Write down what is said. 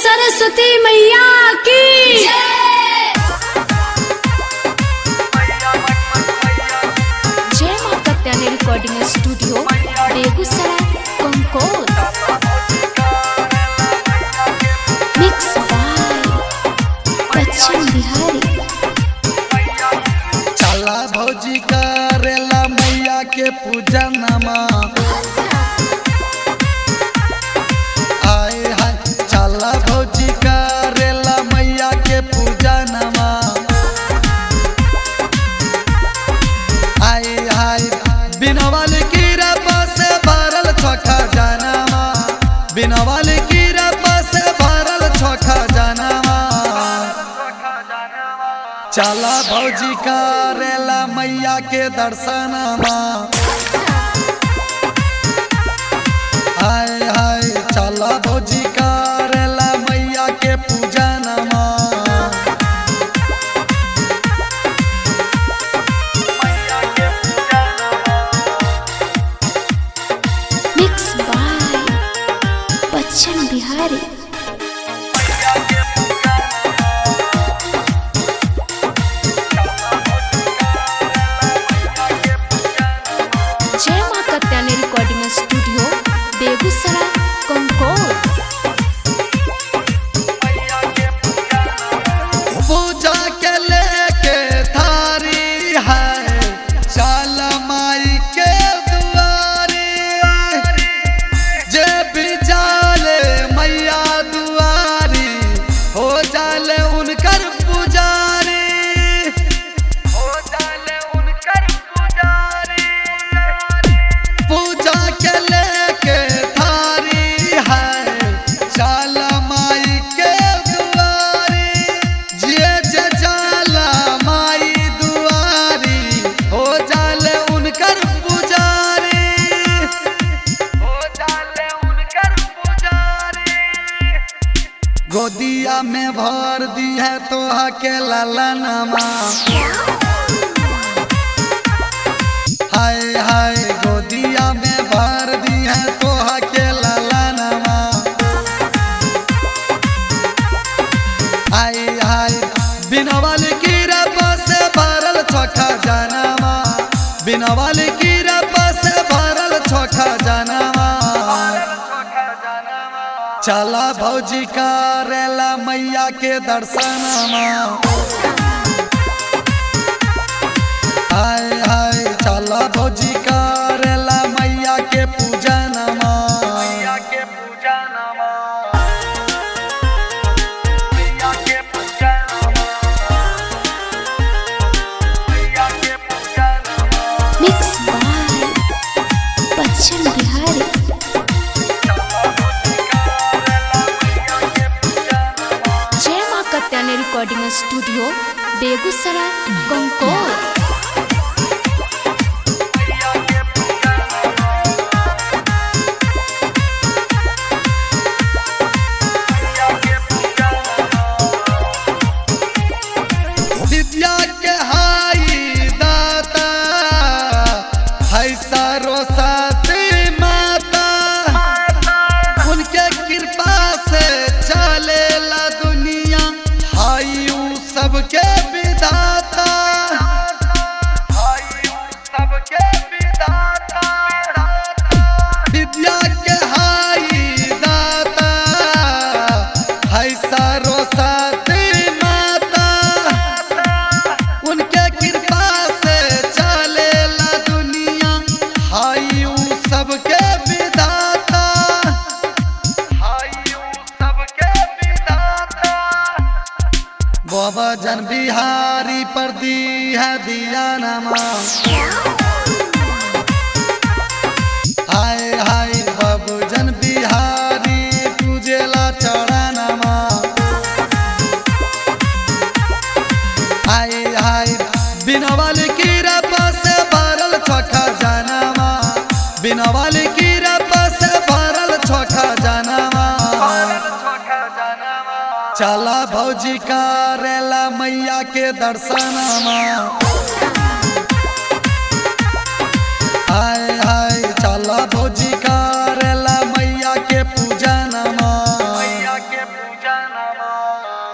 सरस्वती मैया की जय मां Katyani recording studio Begusarai Kankol. Mix by Bachchan Bihari. चला भौजी करेला मैया के पूजा नमा आए हाय। चला भौजी करेला मैया के पूजा नमा आए हाय। बिना वाले की रबा से भरल छोखा जनमा, बिना वाले की रबा से भरल छोखा जनमा। चला भौजी करेला मैया के दर्शनमा हाय हाय। चला भौजी करेला मैया के पूजनमा मिक्स बाय बच्चन बिहारी। जय मां कत्यानी रिकॉर्डिंग स्टूडियो बेगूसराय कंकोल। पूजा के लेके थारी है चल माई के दुआरी। जे भी जाले मैया दुआरी हो जाले उनकर पुजारी, हो जाले उनकर पुजारी। पूजा के लेके थारी है चल माई के दुआरी। जे जे जाला माई दुआरी हो जाले उनकर पुजारी, हो जाले उनकर पुजारी। गोदिया में भर दी है तोहा के ललनमा हाय हाय। गोदिया में भर दी है तोहा के ललनमा हाय हाय। बिना वाले की रबा से भरल छोखा जनमा, बिना वाले की रबा से भरल छोखा जनमा। चला भौजी करेला मैया के दर्शनमा हाय हाय। चला भौजी करेला मैया के पूजनमा मैया के पूजनमा मैया के पूजनमा मैया के पूजनमा। Mix by Bachchan Bihari. जय मां कत्यानी रिकॉर्डिंग स्टूडियो बेगूसराय कंकोल। विद्या के हाई दाता है सरस्वती माता। उनके कृपा से चलेला दुनिया हाई उ सबके विधाता, हाई उ सबके विधाता। विद्या के हाई दाता है सरस्वती माता। उनके कृपा से चलेला दुनिया हाई उ सबके विधाता, हाई उ सबके विधाता। बाबा जन बिहारी पर दी है दिया नमा हाय हाय। बाबू जन बिहारी पूजेला चरणमा हाय हाय। बिना वाले की रबा से भरल छोखा जनमा, बिना वाले की रबा से भरल छोखा जनमा। चला भौजी करेला मैया के दर्शनमा हाय हाय। चला भौजी करेला मैया के पूजनमा मैया के पूजनमा